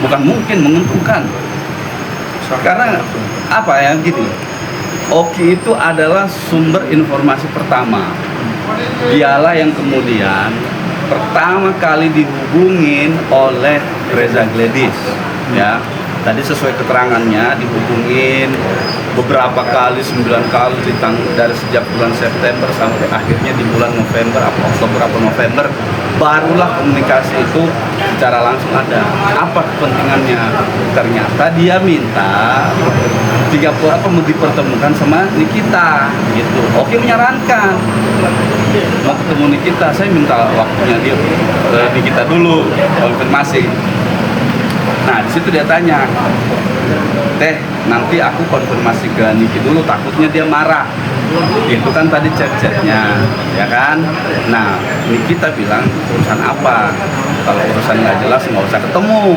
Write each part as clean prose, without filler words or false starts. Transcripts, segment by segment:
bukan mungkin, menguntungkan. Karena apa ya, gitu. Oki itu adalah sumber informasi pertama. Dialah yang kemudian pertama kali dihubungin oleh Reza Gledis, ya. Tadi sesuai keterangannya dihubungin beberapa kali, 9 kali dari sejak bulan September sampai akhirnya di bulan November, Oktober atau November, barulah komunikasi itu secara langsung ada. Apa kepentingannya? Ternyata dia minta 30 apa mau dipertemukan sama Nikita, gitu. Oke, menyarankan mau ketemu Nikita, saya minta waktunya dia Nikita dulu konfirmasi. Nah, di situ dia tanya, Teh, nanti aku konfirmasi ke Niki dulu, takutnya dia marah. Itu kan tadi chat-chatnya, ya kan? Nah, Nikita bilang, urusan apa? Kalau urusan nggak jelas, nggak usah ketemu.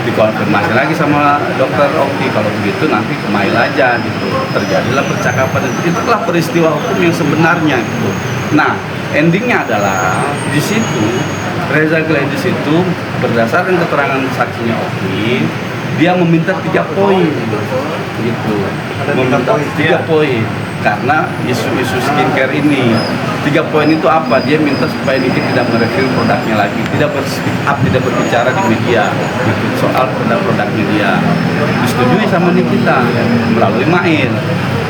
Dikonfirmasi lagi sama dokter Oki, kalau begitu nanti ke mail aja, gitu. Terjadilah percakapan itu. Itulah peristiwa hukum yang sebenarnya, gitu. Nah, endingnya adalah di situ Reza Gledis itu berdasarkan keterangan saksinya Oki, dia meminta 3 poin, gitu. Meminta 3 poin karena isu-isu skincare ini. 3 poin itu apa? Dia minta supaya Niki tidak mereview produknya lagi, tidak ber-speak up, tidak berbicara di media gitu, soal produk-produknya dia. Disetujui sama Nikita melalui mail.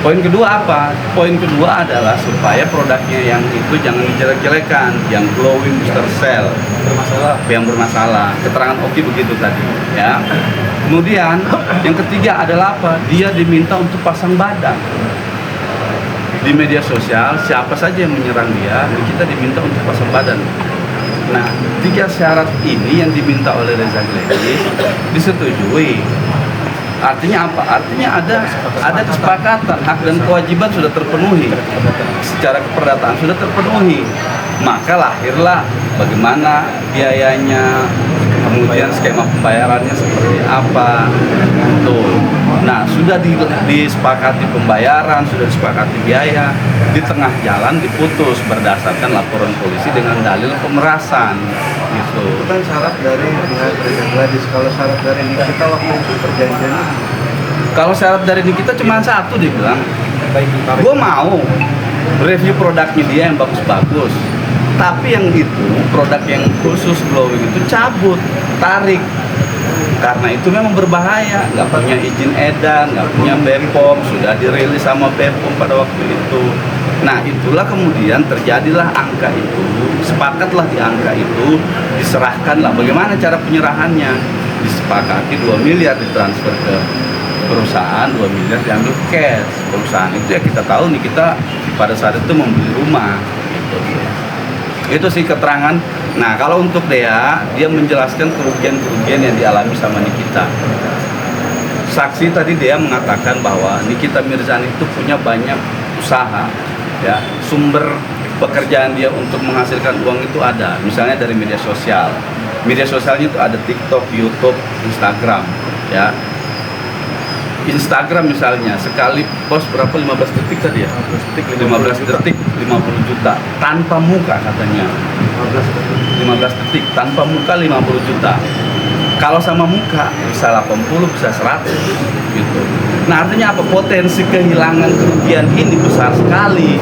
Poin kedua apa? Poin kedua adalah supaya produknya yang itu jangan dijelek-jelekan, yang glowing booster cell yang bermasalah. Keterangan Oki begitu tadi, ya. Kemudian yang ketiga adalah apa? Dia diminta untuk pasang badan di media sosial. Siapa saja yang menyerang dia, kita diminta untuk pasang badan. Nah, 3 syarat ini yang diminta oleh Reza Gledis disetujui. Artinya apa? Artinya ada kesepakatan, hak dan kewajiban sudah terpenuhi, secara keperdataan sudah terpenuhi. Maka lahirlah bagaimana biayanya, kemudian skema pembayarannya seperti apa. Tuh. Nah, sudah disepakati pembayaran, sudah disepakati biaya, di tengah jalan diputus berdasarkan laporan polisi dengan dalil pemerasan. Gitu. Itu kan syarat dari pihak Reza Gledis. Kalau syarat dari Nikita waktu itu perjanjiannya? Kalau syarat dari Nikita cuma satu, dia bilang, gue mau review produknya dia yang bagus-bagus, tapi yang itu produk yang khusus glowing itu cabut, tarik, karena itu memang berbahaya, nggak punya izin edar, nggak punya BPOM, sudah dirilis sama BPOM pada waktu itu. Nah, itulah kemudian terjadilah angka itu, sepakatlah di angka itu, diserahkanlah. Bagaimana cara penyerahannya? Disepakati 2 miliar ditransfer ke perusahaan, 2 miliar diambil cash. Perusahaan itu ya kita tahu nih, kita pada saat itu membeli rumah. Gitu. Itu sih keterangan. Nah, kalau untuk Dea, dia menjelaskan kerugian-kerugian yang dialami sama Nikita. Saksi tadi dia mengatakan bahwa Nikita Mirzani itu punya banyak usaha, ya, sumber pekerjaan dia untuk menghasilkan uang itu ada, misalnya dari media sosial. Media sosialnya itu ada TikTok, YouTube, Instagram, ya. Instagram misalnya sekali post berapa, 15 detik tadi ya? 15 detik 50 juta tanpa muka katanya. 15 detik tanpa muka 50 juta. Kalau sama muka bisa 80, bisa 100 gitu. Nah, artinya apa? Potensi kehilangan kerugian ini besar sekali.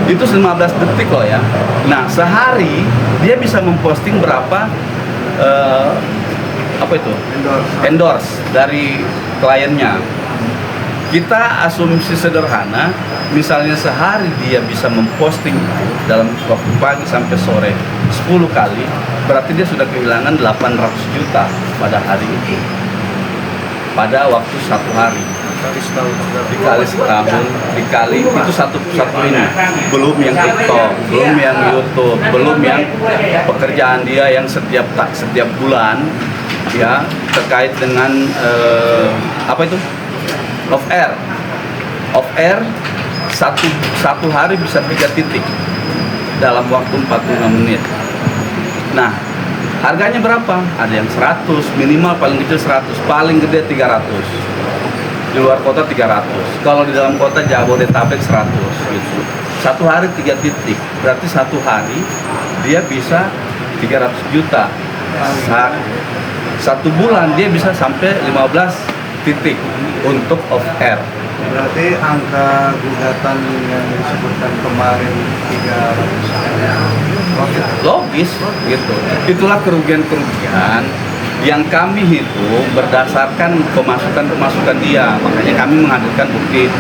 Itu 15 detik loh ya. Nah, sehari dia bisa memposting berapa apa itu? Endorse dari kliennya. Kita asumsi sederhana, misalnya sehari dia bisa memposting dalam waktu pagi sampai sore 10 kali, berarti dia sudah kehilangan 800 juta pada hari itu, pada waktu 1 hari. Dikali setahun, dikali itu satu ini, belum yang TikTok, belum yang YouTube, belum yang pekerjaan dia yang setiap bulan, ya, terkait dengan apa itu? Off air satu hari bisa 3 titik dalam waktu 45 menit. Nah, harganya berapa? Ada yang 100, minimal paling kecil 100, paling gede 300. Di luar kota 300. Kalau di dalam kota Jabodetabek 100 gitu. Satu hari 3 titik. Berarti satu hari dia bisa 300 juta. 1 bulan dia bisa sampai 15 titik untuk off air. Berarti angka gugatan yang disebutkan kemarin 300 Logis gitu. Itulah kerugian-kerugian yang kami hitung berdasarkan pemasukan dia. Makanya kami menghadirkan bukti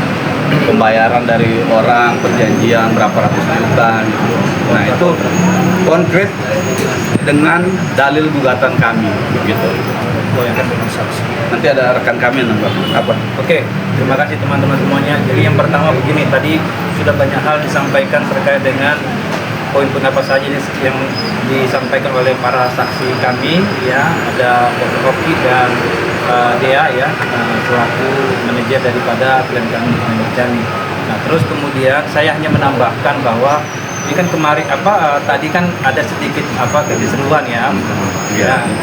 pembayaran dari orang, perjanjian berapa ratus juta gitu. Nah itu konkret dengan dalil gugatan kami gitu. Nanti ada rekan kami nambah apa? Oke, terima kasih teman-teman semuanya. Jadi yang pertama begini, tadi sudah banyak hal disampaikan terkait dengan poin-poin apa saja yang disampaikan oleh para saksi kami, ya. Ada Dr. Rocky dan Dea, ya, selaku manajer daripada klien kami Jani. Nah, terus kemudian saya hanya menambahkan bahwa ini kan kemarin tadi kan ada sedikit keseruan, ya,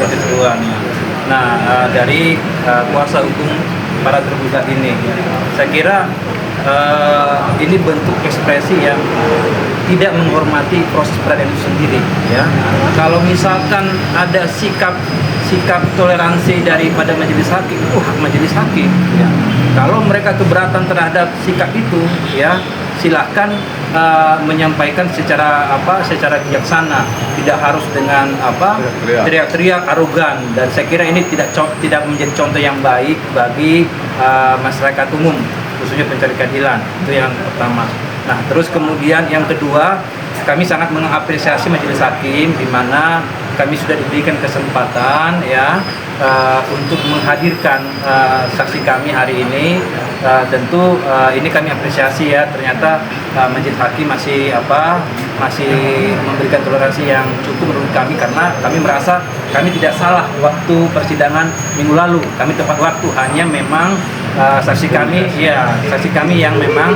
keseruan, ya. Nah, dari kuasa hukum para tergugat ini, saya kira ini bentuk ekspresi yang tidak menghormati proses peradilan itu sendiri, ya. Kalau misalkan ada sikap toleransi daripada majelis hakim, itu hak majelis hakim, ya. Kalau mereka keberatan terhadap sikap itu, ya, silahkan menyampaikan secara bijaksana, tidak harus dengan teriak-teriak arogan, dan saya kira ini tidak menjadi contoh yang baik bagi masyarakat umum, khususnya pencari keadilan. Itu yang pertama. Nah, terus kemudian yang kedua, kami sangat mengapresiasi majelis hakim di mana kami sudah diberikan kesempatan, ya, untuk menghadirkan saksi kami hari ini. Tentu ini kami apresiasi, ya. Ternyata majelis hakim masih memberikan toleransi yang cukup menurut kami, karena kami merasa kami tidak salah waktu persidangan minggu lalu. Kami tepat waktu, hanya memang saksi kami yang memang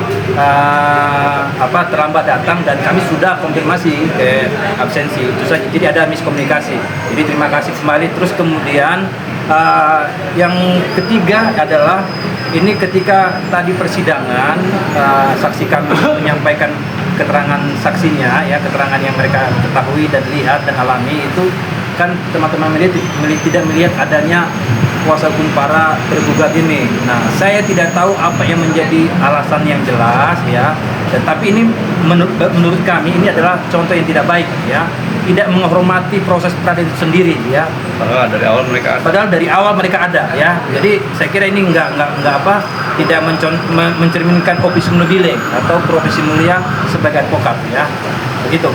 terlambat datang, dan kami sudah konfirmasi ke absensi. Itu saja. Jadi ada miskomunikasi. Jadi terima kasih kembali. Terus kemudian yang ketiga adalah ini ketika tadi persidangan saksi kami menyampaikan keterangan saksinya, ya, keterangan yang mereka ketahui dan lihat dan alami, itu kan teman-teman media tidak melihat adanya kuasa hukum para tergugat ini. Nah, saya tidak tahu apa yang menjadi alasan yang jelas, ya. Tapi ini menurut kami ini adalah contoh yang tidak baik, ya. Tidak menghormati proses peradilan itu sendiri, ya. Padahal dari awal mereka ada. Ya. Jadi saya kira ini tidak mencerminkan opus nobile atau profesi mulia sebagai advokat, ya. Begitu.